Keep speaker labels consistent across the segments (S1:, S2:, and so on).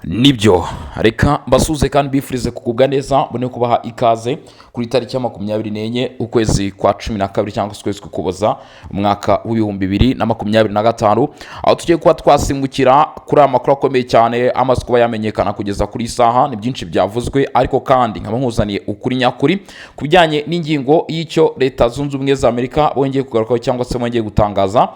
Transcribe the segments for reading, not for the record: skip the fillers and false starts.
S1: nibyo reka mbasuze kandi bifurize kugubwa neza mbone kubaha ikaze kuri tariki ya 24 ukwezi kwa 12 cyangwa se ukwezi kw'Ukuboza umwaka w'ibihumbi 2025 aho tugiye kuba twasimbukira kuri amakuru akomeye cyane amaze kuba yamenyekana kugeza kuri saha ni byinshi byavuzwe ariko kandi nkaba nkuzaniye ukuri nyakuri kubijyanye n'ingingo y'icyo leta zunze ubumwe za Amerika bongeye kugarukaho cyangwa se bongeye gutangaza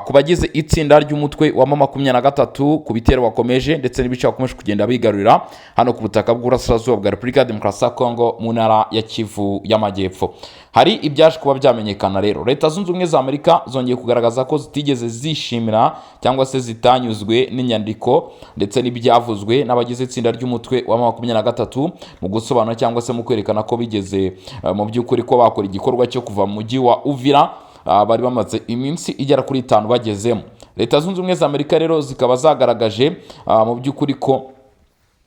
S1: ku bagize itsinda ry'umutwe wa 23 ku bitero wakomeje ndetse n'ibice bakomeje kugenda bigarurira hano ku butaka bw'Uburasirazuba bwa Repubulika ya Demokarasi ya Kongo mu ntara ya Kivu y'Amajyepfo. Hari ibyaje kuba byamenyekana rero leta zunze ubumwe za Amerika zongeye kugaragaza ko zitigeze zishimira cyangwa se zitanyuzwe n'inyandiko ndetse n'ibyavuzwe n'abagize itsinda ry'umutwe wa 23 mu gusobanura cyangwa se mu kwerekana ko bigeze mu by'ukuri ko bakora igikorwa cyo kuva mu mujyi wa Uvira bari bamaze iminsi igera kuri 5 bagezemo. Leta zunze ubumwe za Amerika rero zikaba zagaragaje mu by'ukuri ko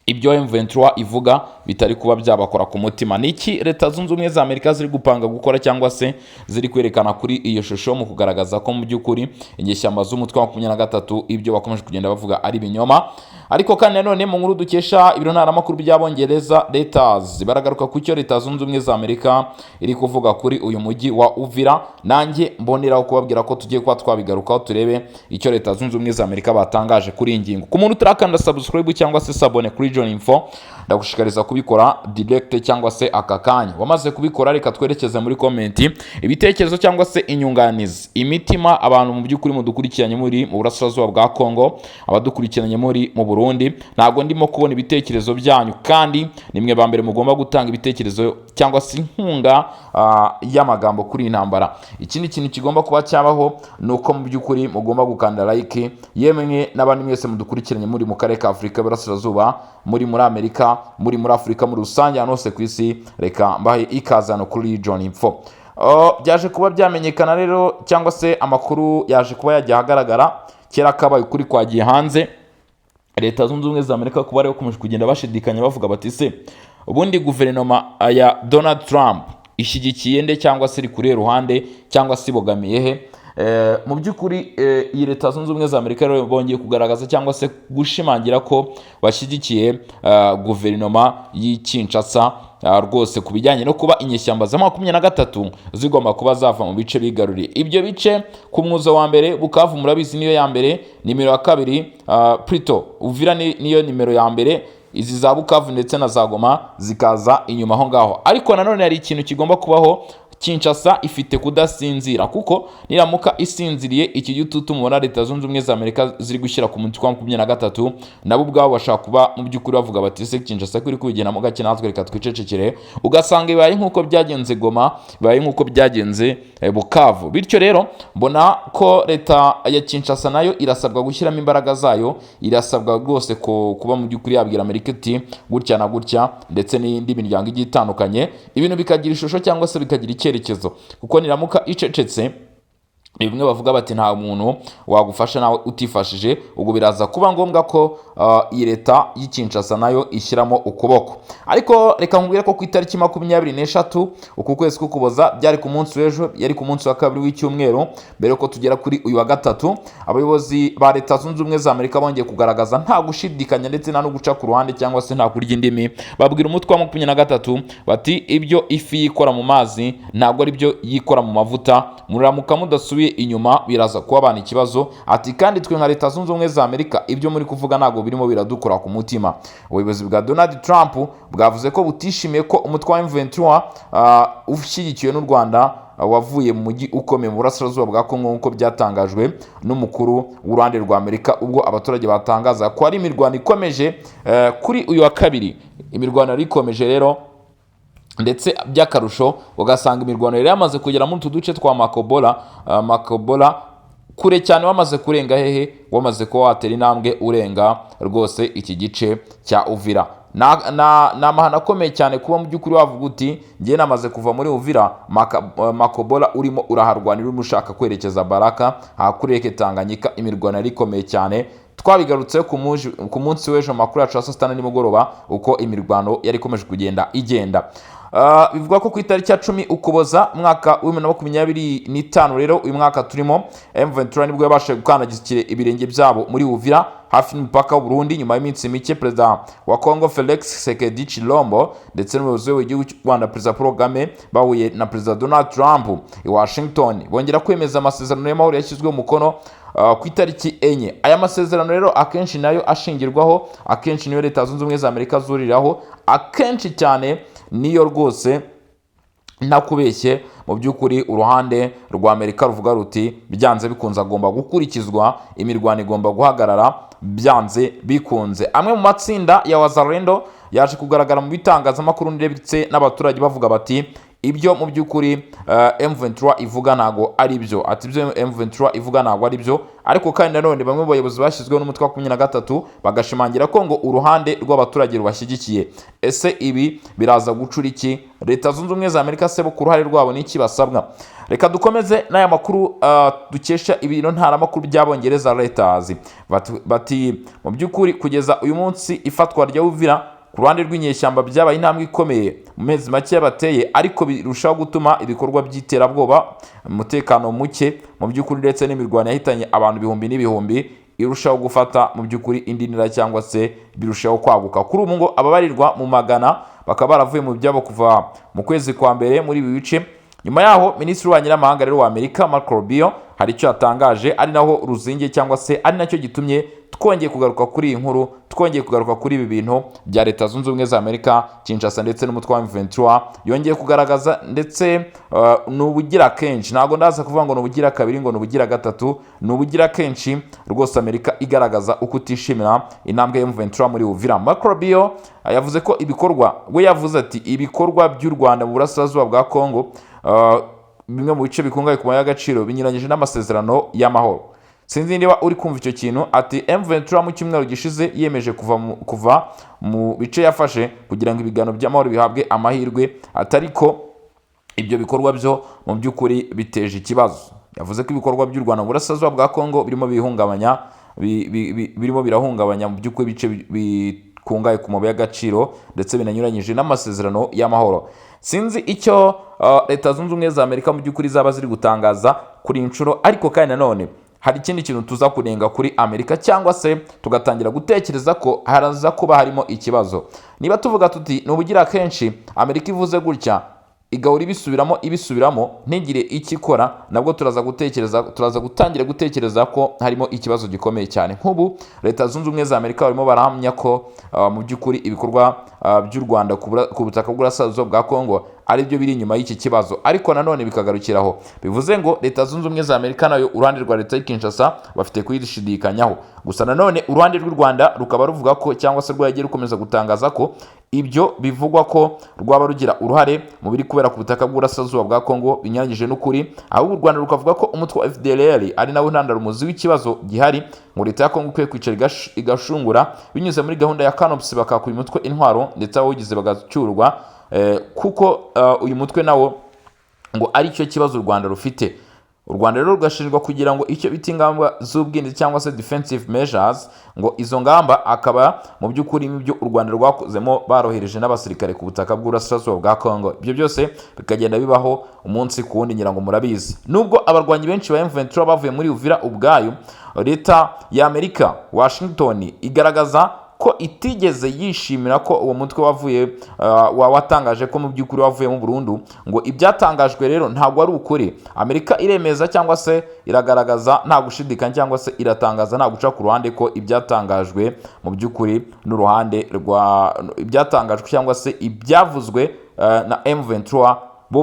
S1: ibyo M23 ivuga bitari kuba byabakora ku mutima. Niki leta zunze ubumwe za Amerika ziri gupanga gukora cyangwa se ziri kwerekana kuri iyo shusho mu kugaragaza ko mu by'ukuri inyeshyamba z'umutwe wa 23 ibyo bakomeje kugenda bavuga ari binyoma. Ariko kandi nanone mu nkuru dukesha ibiro ntaramakuru by'Abongereza Reuters baragaruka ku cyo leta zunze ubumwe za Amerika iri kuvuga kuri uyu mujyi wa Uvira. Nanjye mboneraho kubabwira ko tugiye kuba twabigarukaho turebe icyo leta zunze ubumwe za Amerika batangaje kuri ingingo. Ku muntu utarakanda subscribe cyangwa se sabone kuri John Info ndagushikariza kubikora direct cyangwa se aka kanya. Wamaze kubikora reka twerekeze muri comment ibitekerezo cyangwa se inyunganizi imitima abantu mu by'ukuri mudukurikiranye muri mu Burasirazuba bwa Kongo abadukurikiranye muri mu Burundi. Ntago ndimo kubona ibitekerezo byanyu kandi nimwe ba mbere mugomba gutanga ibitekerezo cyangwa se inkunga y'amagambo kuri intambara. Ikindi kintu kigomba kuba cyabaho nuko mu by'ukuri mugomba gukanda like yemwe n'abandi mwese mudukurikiranye muri mu karere ka Afrika y'Uburasirazuba muri Amerika muri Afrika muri rusange hose ku isi. Reka mbahe ikazano kuri John Info. Byaje kuba byamenyekana rero cyangwa se amakuru yaje kuba yajya hagaragara kera kabaye ukuri kwagiye hanze. Leta zunze ubumwe za Amerika kuba rero komeje kugenda bashidikanya bavuga bati se ubundi guverinoma ya Donald Trump ishyigikiye nde cyangwa se iri kuri ruhande cyangwa se bogamiye he. Mu by'ukuri iyi leta zunze ubumwe za Amerika rero bongeye kugaragaza cyangwa se gushimangira ko bashyigikiye guverinoma y'Kinshasa rwose ku bijyanye no kuba inyeshyamba za 23 zigomba kuba zava mu bice bigaruriye. Ibyo bice ku mwuzo wa mbere Bukavu murabizi niyo ya mbere, nimero ya kabiri Prito Uvira niyo nimero ya mbere, izi za Bukavu ndetse na za Goma zikaza inyuma aho ngaho. Ariko nanone hari ikintu kigomba kubaho, Kinshasa ifite kudasinzira kuko niramuka isinziriye iki gitutu mubona leta zunze ubumwe za Amerika ziri gushyira ku mutwe wa 23 nabo ubwabo bashaka kuba mu by'ukuri bavuga bati se Kinshasa kuri kugena mu gake natwe reka twicecekere ugasanga ibaye nkuko byagenze Goma ibaye nkuko byagenze Bukavu. Bityo rero mbona ko leta ya Kinshasa nayo irasabwa gushyiramo imbaraga zayo, irasabwa rwose ko kuba mu by'ukuri yabwira Amerika iti gutya na gutya ndetse n'indi miryango igiye itandukanye ibintu bikagira ishusho cyangwa se bikagira icyerekezo kuko niramuka icecetse bimwe bavuga bati nta muntu wagufasha nawe utifashije ubwo biraza kuba ngombwa ko iyi leta y'Kinshasa nayo ishyiramo ukuboko. Ariko reka nkubwire ko ku itariki 23 uku kwezi kw'Ukuboza byari ku munsi w'ejo, yari ku munsi wa kabiri w'icyumweru mbere ko tugera kuri uyu wa gatatu, abayobozi ba leta zunze ubumwe za Amerika bongeye kugaragaza nta gushidikanya ndetse nta no guca ku ruhande cyangwa se nta kurya indimi babwira umutwe wa 23 bati ibyo ifi yikora mu mazi ntabwo ari byo yikora mu mavuta, muramuka mudasubiye inyuma biraza kuba abana ikibazo. Ati kandi twe nka leta zunze ubumwe za Amerika ibyo muri kuvuga ntago birimo biradukora ku mutima. Ubuyobozi bwa Donald Trump bwavuze ko butishimiye ko umutwe wa M23 ushyigikiwe n'u Rwanda wavuye mu mujyi ukomeye mu Burasirazuba bwa Kongo nk'uko byatangajwe n'umukuru w'uruhande rwa Amerika ubwo abaturage batangaza ko ari imirwano ikomeje kuri uyu wa kabiri. Imirwano yari ikomeje rero ndetse by'akarusho ugasanga imirwano yari yamaze kugera muri tuduce twa Makobola kure cyane, wamaze kurenga hehe, wamaze ko watera intambwe urenga rwose iki gice cya Uvira. Na mahana akomeye cyane kuba mu by'ukuri wavuga uti ngiye namaze kuva muri Uvira Makobola urimo uraharwanira umushaka kwerekeza Baraka hakureke Tanganyika. Imirwano yari ikomeye cyane twabigarutse ku munsi w'ejo makuru yacu ya 6 nimugoroba uko imirwano yari ikomeje kugenda igenda. bivuga ko ku itariki ya 10 Ukuboza mwaka wa 2025 rero uyu mwaka turimo M23 nibwo yabashije gukandagiza ibirenge byabo muri Uvira hafi n'umupaka w'u Burundi nyuma y'iminsi mike Perezida wa Congo Felix Tshisekedi Tshilombo ndetse n'umuyobozi w'igihugu cy'u Rwanda Perezida Paul Kagame bahuye na Perezida Donald Trump i Washington bongera kwemeza amasezerano y'amahoro yashyizweho umukono ku itariki enye. Aya masezerano rero akenshi nayo ashingirwaho, akenshi niyo Leta Zunze Ubumwe za Amerika zuriraho, akenshi cyane niyo rwose ntakubeshye mu by'ukuri uruhande rwa Amerika ruvuga ruti byanze bikunze agomba gukurikizwa, imirwano igomba guhagarara byanze bikunze. Amwe mu matsinda ya Wazalendo yaje kugaragara mu bitangazamakuru ndetse n'abaturage bavuga bati ibyo mu by'ukuri M23 ivuga ntago ari byo, ati ibyo M23 ivuga ntago ari byo. Ariko kandi nanone bamwe mu bayobozi bashyizweho n'umutwe wa 23 bagashimangira ko ngo uruhande rw'abaturage rubashyigikiye. Ese ibi biraza gucura iki? Leta Zunze Ubumwe za Amerika sebo ku ruhare rwabo n'iki basabwa? Reka dukomeze n'aya makuru dukesha ibintu ntaramakuru by'Abongereza Reuters bati mu by'ukuri kugeza uyu munsi ifatwa rya Uvira ku ruhande rw'inyeshyamba byabaye intambwe ikomeye mu mezi make yabateye, ariko birushaho gutuma ibikorwa by'iterabwoba, umutekano muke mu by'ukuri ndetse n'imirwano yahitanye abantu ibihumbi n'ibihumbi irushaho gufata mu by'ukuri indi ntera cyangwa se birushaho kwaguka. Kuri ubu ngo ababarirwa mu magana bakaba baravuye mu byabo kuva mu kwezi kwa mbere muri ibi bice. Nyuma yaho Minisitiri w'Ububanyi n'Amahanga rero wa Amerika Marco Rubio hari icyo yatangaje, ari naho ruzinge cyangwa se ari nacyo gitumye twongeye kugaruka kuri iyi nkuru, twongeye kugaruka kuri ibi bintu bya Leta Zunze Ubumwe za Amerika, Kinshasa ndetse n'umutwe wa M23 yongeye kugaragaza ndetse n'ubugira kenshi, ntago ndaza kuvuga ngo n'ubugira kabiri ngo n'ubugira gatatu, n'ubugira kenshi rwose Amerika igaragaza uko utishimira intambwe ya M23 muri Uvira. Marco Rubio yavuze ko ibikorwa, we yavuze ati ibikorwa by'u Rwanda mu burasirazuba bwa Congo bimwe mu bice bikungahaye ku mabuye y'agaciro binyuranyije n'amasezerano y'amahoro. Sinzi niba uri kumva icyo kintu. Ati M23 mu cyumweru gishize yemeje kuva mu bice yafashe kugira ngo ibiganiro by'amahoro bihabwe amahirwe, atariko ibyo bikorwa byo mu by'ukuri biteje ikibazo. Yavuze ko ibikorwa by'u Rwanda mu burasirazuba bwa Congo birimo birahungabanya mu by'ukuri bice bikungahaye ku mabuye y'agaciro ndetse binanyuranyije n'amasezerano y'amahoro. Sinzi icyo Leta Zunze Ubumwe za Amerika mu by'ukuri zaba ziri gutangaza kuri inshuro, ariko kandi nanone hari ikindi kintu tuza kunenga kuri Amerika cyangwa se tugatangira gutekereza ko haraza kuba harimo ikibazo. Niba tuvuga tuti n'ubugira kenshi Amerika ivuze gutya igahora ibisubiramo ntigire ikikora, nabwo turaza gutangira gutekereza ko harimo ikibazo gikomeye cyane. Nk'ubu Leta Zunze Ubumwe za Amerika barimo barahamya ko mu by'ukuri ibikorwa by'u Rwanda ku butaka bw'uburasirazuba bwa Congo ari byo biri inyuma y'iki kibazo, ariko nanone bikagarukiraho. Bivuze ngo Leta Zunze Ubumwe za Amerika nayo uruhande rwa Leta y'Kinshasa bafite kuyishidikanyaho. Gusa nanone uruhande rw'u Rwanda rukaba ruvuga ko cyangwa se rwagiye rukomeza gutangaza ko ibyo bivugwa ko rwaba rugira uruhare mu biri kubera ku butaka bw'uburasirazuba bwa Congo binyuranyije n'ukuri, ahubwo u Rwanda rukavuga ko umutwe wa FDLR ari nawe ntandaro-muzi w'ikibazo gihari, ngo Leta ya Congo ikwiye kwicara igashungura binyuze muri gahunda ya CANOPS bakakura umutwe intwaro ndetse abawugize bagacyurwa, kuko uyu mutwe nawo ngo ari cyo kibazo u Rwanda rufite. U Rwanda rero rugashinjwa kugira ngo icyo bita ingamba z'ubwirinzi cyangwa se defensive measures, ngo izo ngamba akaba mu by'ukuri ibyo u Rwanda rwakozemo barohereje n'abasirikare ku butaka bw'uburasirazuba bwa Congo. Ibyo byose bikagenda bibaho umunsi ku wundi, ngira ngo murabizi. Nubwo abarwanyi benshi ba M23 bavuye muri Uvira ubwayo, Leta ya Amerika Washington igaragaza ko itigeze yishimira ko uwo mutwe watangaje ko mu by'ukuri wavuye mu Burundi. Ngo ibyatangajwe rero ntabwo ari ukuri. Amerika iremeza cyangwa se iragaragaza nta gushidikanya cyangwa se iratangaza nta guca ku ruhande ko ibyatangajwe mu by'ukuri n'uruhande rwa ibyatangajwe cyangwa se ibyavuzwe na M23 bo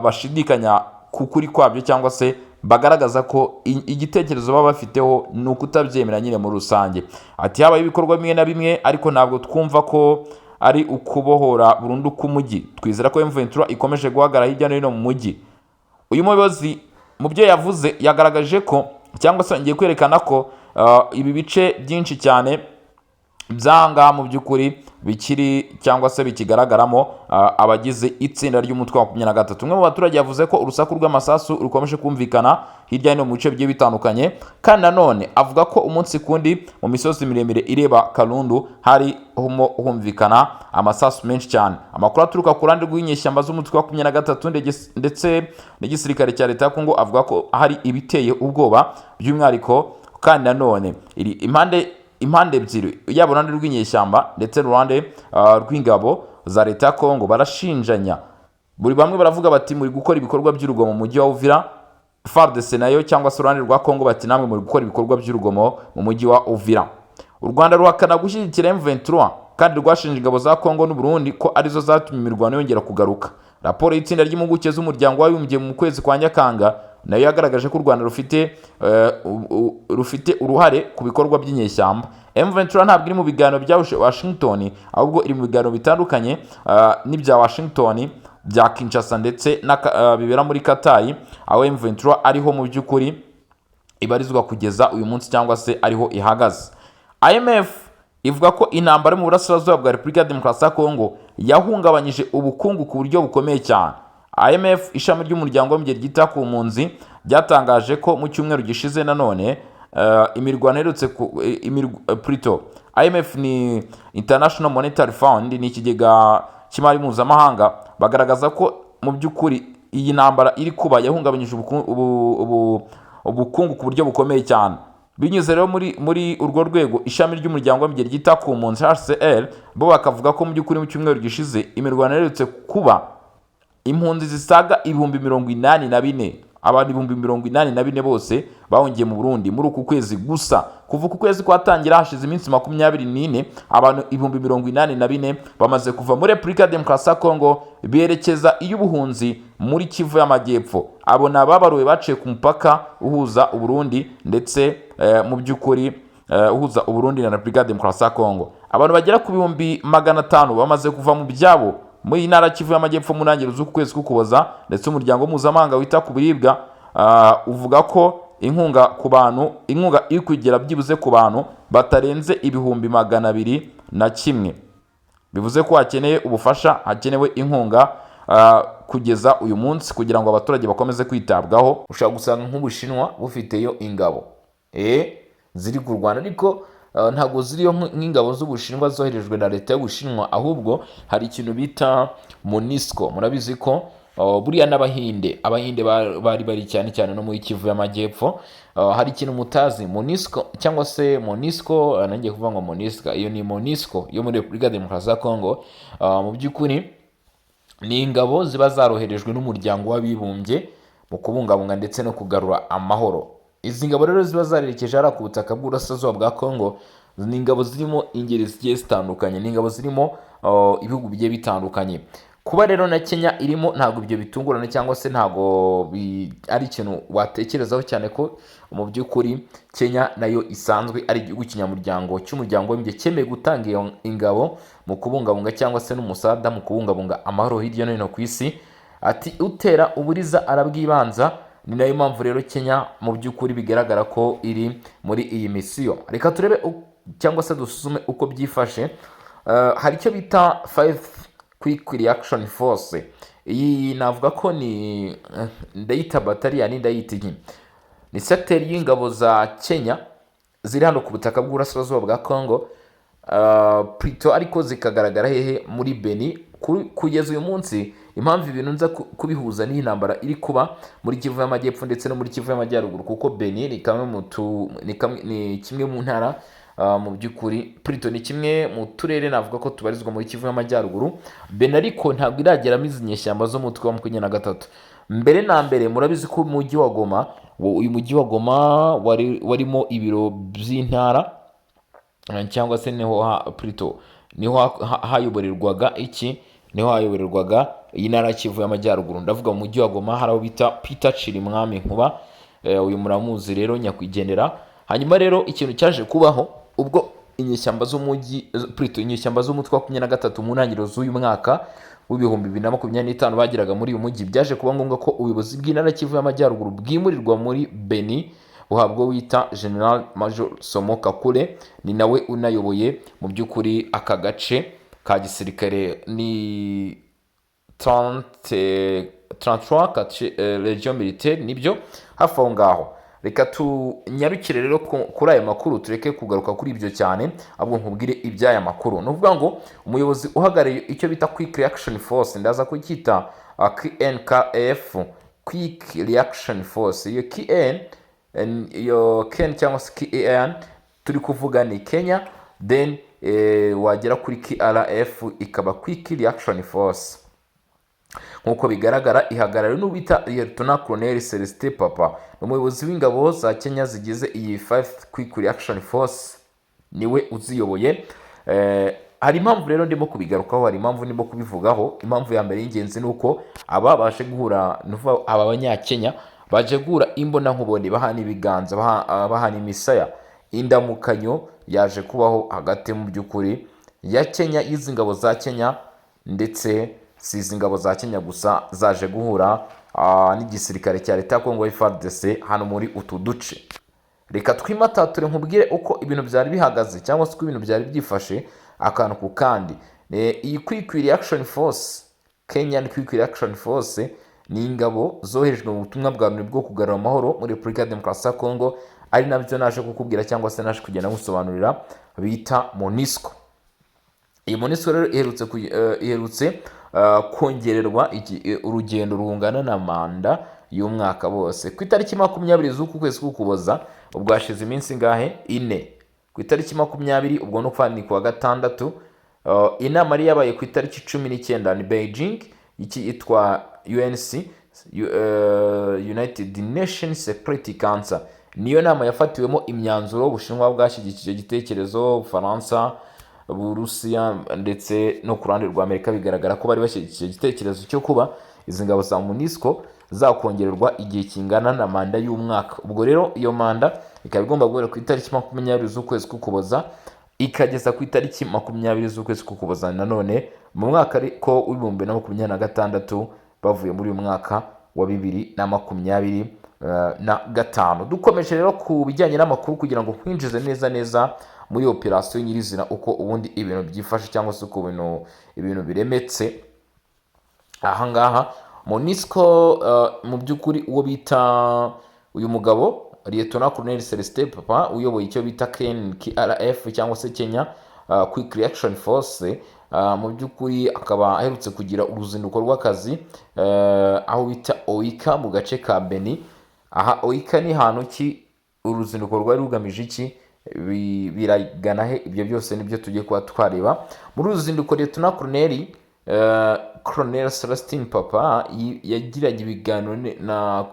S1: bashidikanya ku kuri kwabyo cyangwa se bagaragaza ko igitekerezo baba bafiteho ni ukutabyemera nyine muri rusange. Ati habaye ibikorwa bimwe na bimwe, ariko ntabwo twumva ko ari ukubohora burundu k'umujyi. Twizera ko M23 ikomeje guhagarara hirya no hino mu mujyi. Uyu muyobozi mu byo yavuze yagaragaje ko cyangwa se ngiye kwerekana ko ibi bice byinshi cyane byanga mu by'ukuri bikiri cyangwa se bikigaragaramo abagize itsinda ry'umutwe wa 23. Umwe mu baturage yavuze ko urusaku rw'amasasu rukomeje kumvikana hirya no mu bice bigiye bitandukanye, kandi nanone avuga ko umunsi kundi mu misozi miremire ireba Karundu hari humvikana amasasu menshi cyane. Amakuru aturuka ku ruhande rw'inyeshyamba z'umutwe wa 23 ndetse n'igisirikare cya leta ya Kongo avuga ko hari ibiteye ubwoba by'umwihariko, kandi nanone iri impande ebyiri, yaba uruhande rw'inyeshyamba ndetse n'uruhande rw'ingabo za leta ya Kongo barashinjanya. Buri bamwe baravuga bati muri gukora ibikorwa by'urugomo mu mujyi wa Uvira, FARDC nayo cyangwa se uruhande rwa Kongo bati namwe muri gukora ibikorwa by'urugomo mu mujyi wa Uvira. U Rwanda ruhakana gushyigikira M23 kandi rwashinje ingabo za Kongo n'u Burundi ko arizo zatumye imirwano yongera kugaruka. Raporo y'itsinda ry'impuguke z'umuryango w'abibumbye mu kwezi kwa Nyakanga nayo yagaragaje ko u Rwanda rufite uruhare ku bikorwa by'inyeshyamba. M23 ntabwo iri mu biganiro bya Washington, ahubwo iri mu biganiro bitandukanye n'ibya Washington, bya Kinshasa ndetse bibera muri Qatar, aho M23 ariho mu by'ukuri ibarizwa kugeza uyu munsi cyangwa se ariho ihagaze. IMF ivuga ko intambara mu burasirazuba bwa Repubulika ya Demokarasi ya Kongo yahungabanyije ubukungu ku buryo bukomeye cyane. IMF ishami ry'umuryango w'abibumbye ryita ku mpunzi byatangaje ko mu cyumweru gishize nanone imirwano yerutse IMF ni International Monetary Fund, ni ikigega cy'imari mpuzamahanga, bagaragaza ko mu by'ukuri iyi ntambara iri kuba yahungabanyije ubukungu ku buryo bukomeye cyane. Binyuze rero muri urwo rwego ishami ry'umuryango w'abibumbye ryita ku mpunzi HCR bo bakavuga ko mu by'ukuri mu cyumweru gishize imirwano yerutse kuba impunzi zisaga 84,000, abantu 84,000 bose bahungiye mu Burundi muri uku kwezi gusa. Kuva ku kwezi kwatangira hashize iminsi 24, abantu 84,000 bamaze kuva muri Repubulika ya Demokarasi ya Kongo berekeza iy'ubuhunzi muri Kivu y'Amajyepfo. Abo ni ababaruwe baciye ku mupaka uhuza Uburundi ndetse mu by'ukuri uhuza Uburundi na Repubulika ya Demokarasi ya Kongo. Abantu bagera ku 500 bamaze kuva mu byabo muri ntara Kivu y'Amajyepfo mu ntangiriro z'uku kwezi k'Ukuboza, ndetse umuryango mpuzamahanga wita ku biribwa uvuga ko inkunga iri kugera byibuze ku bantu batarenze 201. Bivuze ko hakeneye ubufasha, hakenewe inkunga kugeza uyu munsi kugira ngo abaturage bakomeze kwitabwaho. Ushobora gusanga nk'Ubushinwa bufiteyo ingabo ziri ku Rwanda, ariko ntago ziriyo nk'ingabo z'Ubushinwa zoherejwe na leta y'Ubushinwa, ahubwo hari ikintu bita MONUSCO. Murabizi ko buriya n'Abahinde bari cyane no muri Kivu y'Amajyepfo. Hari ikintu mutazi, MONUSCO cyangwa se MONUSCO, nanjye kuvuga ngo MONUSCO, iyo ni MONUSCO yo muri Repubulika ya Demokarasi ya Kongo. Mu by'ukuri ni ingabo ziba zaroherejwe n'umuryango w'abibumbye mu kubungabunga ndetse no kugarura amahoro. Izi ngabo rero ziba zarerekeje hariya ku butaka bw'uburasirazuba bwa Kongo, ni ingabo zirimo ingeri zigiye zitandukanye, ni ingabo zirimo ibihugu bigiye bitandukanye. Kuba rero na Kenya irimo ntabwo ibyo bitungurana cyangwa se ntabwo ari ikintu watekerezaho cyane, ko mu by'ukuri Kenya nayo isanzwe ari igihugu kinyamuryango cy'umuryango w'abibumbye cyemeye gutanga iyo ingabo mu kubungabunga cyangwa se n'umusada mu kubungabunga amahoro hirya no hino ku isi. Ati utera uburiza arabwibanza. Ni nayo mpamvu rero Kenya mu by'ukuri bigaragara ko iri muri iyi misiyo. Reka turebe cyangwa se dusuzume uko byifashe. Hari icyo bita 5 Quick Reaction Force. Iyi navuga ko ni ndayita battalion, ndayita iki, ni sector y'ingabo za Kenya ziri hano ku butaka bw'uburasirazuba bwa Kongo, plutôt ariko zikagaragara hehe muri Beni. Kugeza uyu munsi impamvu ibintu nza kubihuza n'iyi ntambara iri kuba muri Kivu y'Amajyepfo ndetse no muri Kivu y'Amajyaruguru, kuko Beni ni kimwe mu ntara mu by'ukuri, plutôt ni kimwe mu turere navuga ko tubarizwa muri Kivu y'Amajyaruguru. Beni ariko ntabwo irageramo izi nyeshyamba zo mu mutwe wa 23. Mbere na mbere murabizi ko umujyi wa Goma, uyu mujyi wa Goma warimo ibiro by'intara cyangwa se plutôt niho hayoborerwaga iyi ntara Kivu y'Amajyaruguru. Ndavuga mu mujyi wa Goma hari aho bita Peter Chirimwami Nkuba, uyu muramuzi rero nyakwigendera. Hanyuma rero ikintu cyaje kubaho ubwo inyeshyamba z'umutwe wa 23 mu ntangiriro z'uyu mwaka w'ibihumbi 2025 bageraga muri uyu mujyi, byaje kuba ngombwa ko ubuyobozi bw'intara Kivu y'Amajyaruguru bwimurirwa muri Beni buhabwa wita General Major Somo Kakule, ni nawe unayoboye mu by'ukuri aka gace ka gisirikare ni 33 region militaire, nibyo hafi aho ngaho. Reka tunyarukire rero kuri aya makuru, tureke kugaruka kuri ibyo cyane, ahubwo nkubwire iby'aya makuru. Ni ukuvuga ngo umuyobozi uhagarariye icyo bita Quick Reaction Force, ndaza kucyita KNKF, Quick Reaction Force. Iyo KN cyangwa se KN turi kuvuga ni Kenya, then wagera kuri KRF ikaba Quick Reaction Force. Nk'uko bigaragara ihagarariwe n'ubita Lieutenant Colonel Celestin Papa, umuyobozi w'ingabo za Kenya zigize iyi 5th Quick Reaction Force, niwe uziyoboye. Hari impamvu rero ndimo kubigarukaho, hari impamvu ndimo kubivugaho. Impamvu ya mbere y'ingenzi ni uko aba baje guhura, aba banyakenya baje guhura imbona nkubone, bahana ibiganza, bahana imisaya. Indamukanyo yaje kubaho hagati mu by'ukuri ya Kenya, izi ngabo za Kenya, ndetse si izi ngabo za Kenya gusa zaje guhura n'igisirikare cya leta ya Congo FARDC hano muri utu duce. Reka twimatature nkubwire uko ibintu byari bihagaze, cyangwa se uko ibintu byari byifashe akantu ku kandi. Iyi Quick Reaction Force, Kenyan Quick Reaction Force, ni ingabo zoherejwe mu butumwa bwa mbere bwo kugarura amahoro muri Repubulika ya Demokarasi ya Congo, ari nabyo naje kukubwira cyangwa se naje kugenda ngusobanurira, bita MONUSCO. Iyi MONUSCO rero iherutse kongererwa urugendo rungana na manda y'umwaka wose. Ku itariki 20 z'uku kwezi k'Ukuboza, ubwo hashize iminsi ngahe 4, ku itariki 20 ubwo no kwani ku wa gatandatu, inama yari yabaye ku itariki 19 ni Beijing, iki itwa UNC, United Nations Security Council. Niyo nama yafatiwemo imyanzuro. Ubushinwa bwashyigikije igitekerezo, Ufaransa, Burusiya ndetse no ku ruhande rwa Amerika bigaragara ko bari bashyigikiye igitekerezo cyo kuba izi ngabo za MONUSCO zakongererwa igihe kingana na manda y'umwaka. Ubwo rero iyo manda ikaba igomba guhera ku itariki 20 z'ukwezi k'Ukuboza ikageza ku itariki 20 z'ukwezi k'Ukuboza nanone mu mwaka ariko w'2026, bavuye muri uyu mwaka wa 2025. Dukomeje rero ku bijyanye n'amakuru kugira ngo kwinjize neza muri operasiyo nyirizina uko ubundi ibintu byifashe, cyangwa se uko ibintu biremetse ahangaha. MONUSCO mu by'ukuri uwo bita uyu mugabo Lieutenant Colonel Celestin Papa uyoboye icyo bita KRF cyangwa se Kenya Quick Reaction Force, mu by'ukuri akaba aherutse kugira uruzinduko rw'akazi aho bita Oika mu gace ka Beni. Aha Oika ni hantu ki, uruzinduko rwari rugamije iki, biragana he? Ibyo byose nibyo tugiye kuba twareba muri uruzinduko. Lieutenant Colonel Celestin Papa yagiranye ibiganiro na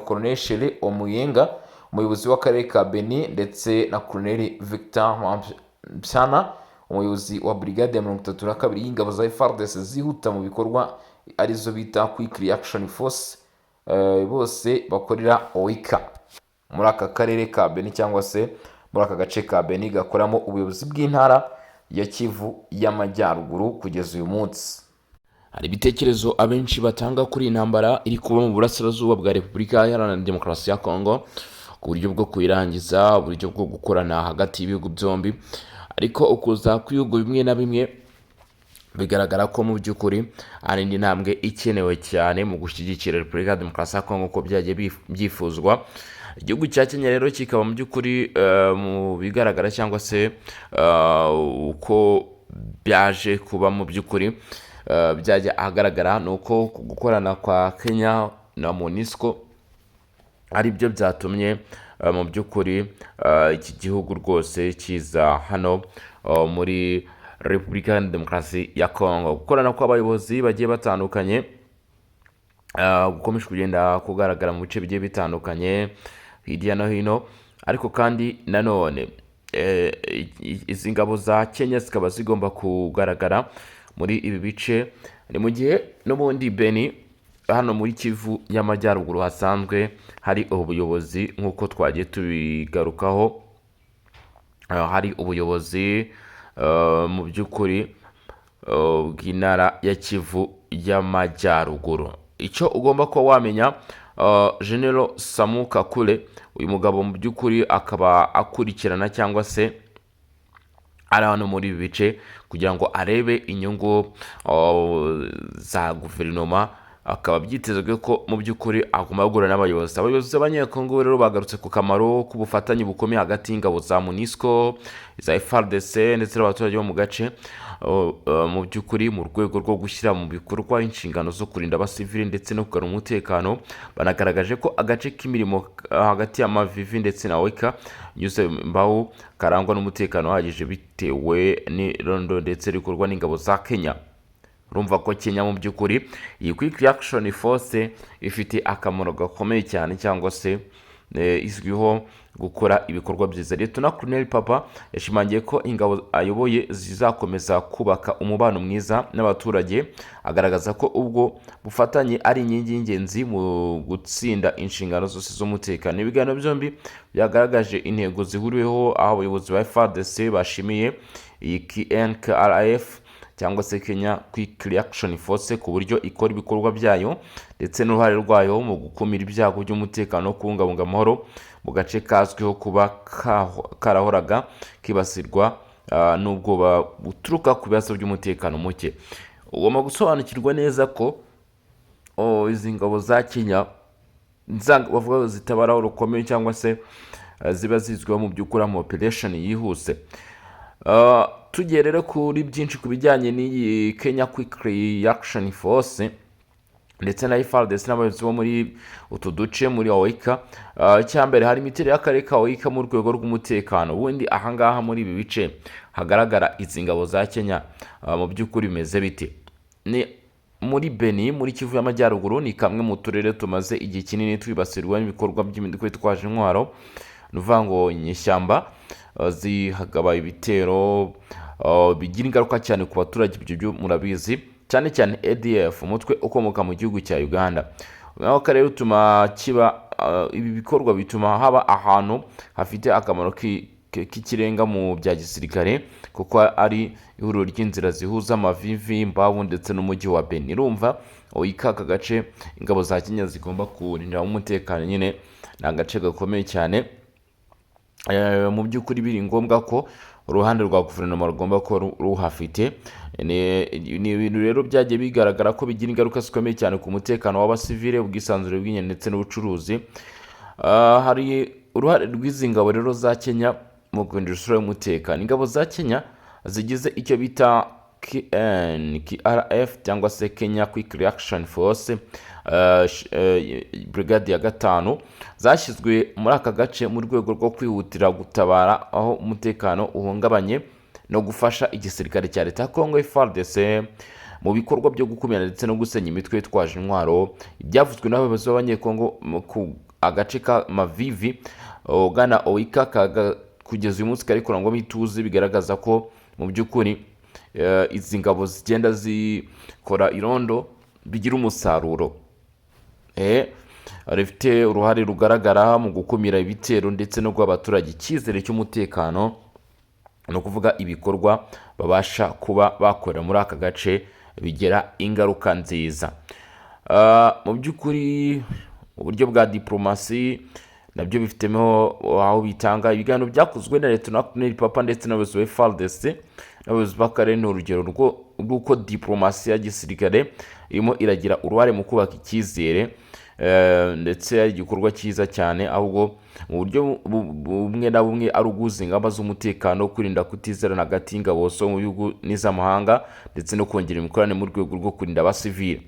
S1: Colonel Shele Omuyenga, umuyobozi w'akarere ka Beni, ndetse na Colonel Victor Mpyana, umuyobozi wa brigade ya 32 y'ingabo za FARDC zihuta mu bikorwa arizo bita Quick Reaction Force. Bose bakorera Oika muri aka karere ka Beni, cyangwa se muri aka gace ka Beni gakoramo ubuyobozi bw'intara ya Kivu y'Amajyaruguru kugeza uyu munsi. Hari ibitekerezo abenshi batanga kuri intambara iri kuba mu burasirazuba bwa Repubulika Iharanira Demokarasi ya Kongo, ku buryo bwo kuyirangiza, uburyo bwo gukorana hagati y'ibihugu byombi, ariko ukuza kw'ibihugu bimwe na bimwe bigaragara ko mu by'ukuri ari indi ntambwe ikenewe cyane mu gushyigikira Repubulika ya Demokarasi ya Kongo ko byagiye byifuzwa. Igihugu cya Kenya rero kikaba mu by'ukuri mu bigaragara, cyangwa se uko byaje kuba mu by'ukuri byajya ahagaragara, ni uko gukorana kwa Kenya na MONUSCO ari byo byatumye mu by'ukuri iki gihugu rwose kiza hano muri Repubulika ya Demokarasi ya Kongo. Gukorana kw'abayobozi bagiye batandukanye gukomeje kugenda kugaragara mu bice bigiye bitandukanye hirya no hino, ariko kandi nanone izi ngabo za Kenya zikaba zigomba kugaragara muri ibi bice. Ni mu gihe n'ubundi Beni hano muri Kivu y'Amajyaruguru hasanzwe hari ubuyobozi nk'uko twagiye tubigarukaho, hari ubuyobozi mu by'ukuri bw'intara ya Kivu y'Amajyaruguru. Icyo ugomba kuba wamenya, General Samu Kakule, uyu mugabo mu by'ukuri akaba akurikirana cyangwa se ari hano muri ibi bice kugira ngo arebe inyungu za guverinoma. Akaba byitezwe ko mu by'ukuri agomba guhura abayobozi b'abanyekongo rero bagarutse ku kamaro k'ubufatanye bukomeye hagati y'ingabo za MONUSCO, za FARDC ndetse n'abaturage bo mu gace mu by'ukuri mu rwego rwo gushyira mu bikorwa inshingano zo kurinda abasivili ndetse no kugarura umutekano. Banagaragaje ko agace k'imirimo hagati ya Mavivi ndetse na Weka nyuze mbaho karangwa n'umutekano uhagije bitewe n'irondo ndetse rikorwa n'ingabo za Kenya. Urumva ko Kenya mu by'ukuri iyi Quick Reaction Force ifite akamaro gakomeye cyane cyangwa se izwiho gukora ibikorwa byiza. Lieutenant Colonel Papa yashimangiye ko ingabo ayoboye zizakomeza kubaka umubano mwiza n'abaturage, agaragaza ko ubwo bufatanye ari inkingi y'ingenzi mu gutsinda inshingano zose z'umutekano. Ibiganiro byombi byagaragaje intego zihuriweho, aho abayobozi ba FARDC bashimiye iyi KNKRF cyangwa se Kenya Quick Reaction Force ku buryo ikora ibikorwa byayo ndetse n'uruhare rwayo mu gukumira ibyago by'umutekano no kubungabunga amahoro mu gace kazwiho kuba karahoraga kibasirwa n'ubwoba buturuka ku bibazo by'umutekano muke. Ugomba gusobanukirwa neza ko izi ngabo za Kenya bavuga zitabaraho rukomeye cyangwa se ziba zizwiho mu by'ukuri mu operation yihuse. Tugiye rero kuri byinshi ku bijyanye n'iyi Kenya Quick Reaction Force ndetse na FARDC n'abayobozi bo muri utu duce muri Weka. Icyambere hari imiterere y'akarere ka Weka mu rwego rw'umutekano. Ubundi ahangaha muri ibi bice hagaragara izi ngabo za Kenya mu by'ukuri bimeze bite? Ni muri Beni muri Kivu y'Amajyaruguru, ni kamwe mu turere tumaze igihe kinini twibasirwa n'ibikorwa by'imitwe itwaje intwaro, nuvuga ngo inyeshyamba zihagaba ibitero bigira ingaruka cyane ku baturage. Ibyo murabizi, cyane cyane ADF, umutwe ukomoka mu gihugu cya Uganda. Naho kare utuma kiba ibi bikorwa bituma haba ahantu hafite akamaro k'ikirenga mu bya gisirikare, kuko ari ihuriro ry'inzira zihuza Mavivi, Mbavu ndetse n'umujyi wa Beni. Urumva aka gace ingabo za Kenya zigomba kurinda umutekano, nyine ni agace gakomeye cyane. Mu by'ukuri biri ngombwa ko uruhande rwa guverinoma rugomba ko ruhafite. Ni ibintu rero byagiye bigaragara ko bigira ingaruka zikomeye cyane ku mutekano w'abasivile, ubwisanzure bw'ingendo ndetse n'ubucuruzi. Hari uruhare rw'izi ngabo rero za Kenya mu kurinda isura y'umutekano. Ingabo za Kenya zigize icyo bita KRF cyangwa se Kenya Quick Reaction Force brigade ya 5 zashyizwe muri aka gace mu rwego rwo kwihutira gutabara aho umutekano uhungabanye no gufasha igisirikare cya leta ya Kongo FARDC mu bikorwa byo gukumira ndetse no gusenya imitwe itwaje intwaro. Ibyavuzwe n'abayobozi b'abanyekongo ku agace ka Mavivi Ugana Weka kugeza uyu munsi kari kurangwamo ituze, bigaragaza ko mu by'ukuri izi ngabo zigenda zikora irondo bigira umusaruro. Rifite uruhare rugaragara mu gukumira ibitero ndetse no guha abaturage icyizere cy'umutekano, no kuvuga ibikorwa babasha kuba bakorera muri aka gace bigira ingaruka nziza. Mu by'ukuri uburyo bwa diplomasi nabyo bifitemo aho bitanga. Ibiganiro byakozwe na Lieutenant Colonel Papa ndetse n'abayobozi ba FARDC n'abayobozi b'akarere ni urugero rw'uko diplomasi ya gisirikare irimo iragira uruhare mu kubaka icyizere, ndetse ari igikorwa cyiza cyane, ahubwo mu buryo bumwe na bumwe ari uguza ingamba z'umutekano, kurinda kutizerana hagati y'ingabo zo mu bihugu n'iz'amahanga ndetse no kongera imikoranire mu rwego rwo kurinda abasivili.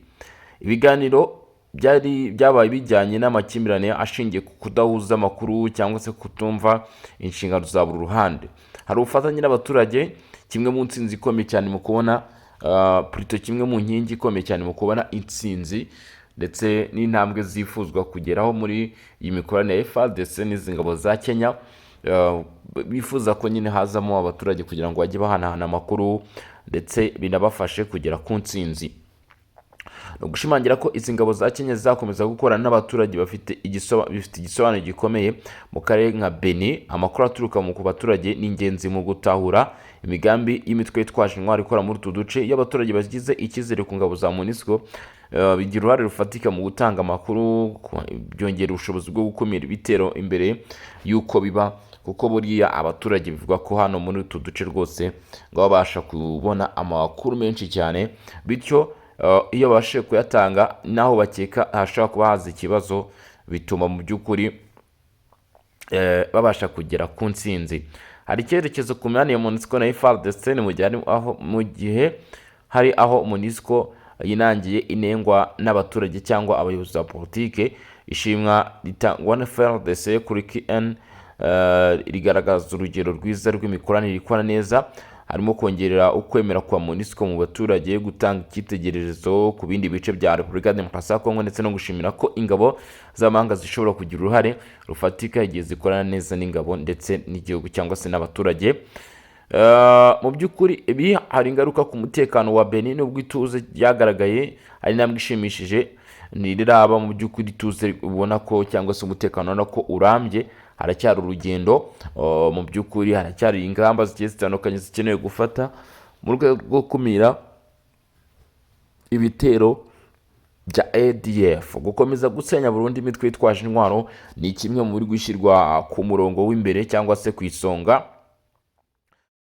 S1: Ibiganiro byabaye bijyanye n'amakimbirane ashingiye ku kudahuza amakuru cyangwa se kutumva inshingano za buri ruhande. Hari ubufatanye n'abaturage, kimwe mu nsinzi ikomeye cyane mu kubona kimwe mu nkingi ikomeye cyane mu kubona intsinzi ndetse n'intambwe zifuzwa kugeraho muri iyi mikoranire ya FARDC n'izi ngabo za Kenya. Bifuza ko nyine hazamo abaturage kugira ngo bajye bahanahana amakuru ndetse binabafashe kugera ku ntsinzi. No gushimangira ko izi ngabo za Kenya zizakomeza gukorana n'abaturage bifite igisobanuro gikomeye mu karere nka Beni. Amakuru aturuka mu baturage ni ingenzi mu gutahura imigambi y'imitwe itwaje intwaro ikora muri utu duce. Iyo abaturage bagize icyizere ku ngabo za MONUSCO, bigira uruhare rufatika mu gutanga amakuru, byongera ubushobozi bwo gukumira ibitero imbere y'uko biba kuko buriya abaturage bivuga ko hano muri utu duce rwose ngo babasha kubona amakuru menshi cyane, bityo iyo babashije kuyatanga naho bakeka hashobora kuba haza ikibazo, bituma mu by'ukuri babasha kugera ku ntsinzi. Hari icyerekezo ku mibanire ya MONUSCO na FARDC mu gihe hari aho MONUSCO yinangiye inengwa n'abaturage cyangwa abayobozi ba politike. Ishimwa ritangwa na FARDC kuri KN rigaragaza urugero rwiza rw'imikoranire ikora neza, harimo kongerera ukwemera kwa MONUSCO mu baturage, gutanga icyitegererezo ku bindi bice bya Repubulika Demokarasi ya Kongo, ndetse no gushimira ko ingabo z'amahanga zishobora kugira uruhare rufatika igihe zikorana neza n'ingabo ndetse n'igihugu cyangwa se n'abaturage. Mu by'ukuri ibi hari ingaruka ku mutekano wa Benin, nubwo ituze ryagaragaye ari intambwe ishimishije, ntiriraba mu by'ukuri ituze ubona ko cyangwa se umutekano ubona ko urambye. Haracyari urugendo, mu by'ukuri haracyari ingamba zigiye zitandukanye zikenewe gufata mu rwego rwo gukumira ibitero bya ADF. Gukomeza gusenya burundu imitwe yitwaje intwaro ni kimwe mu biri gushyirwa ku murongo w'imbere cyangwa se ku isonga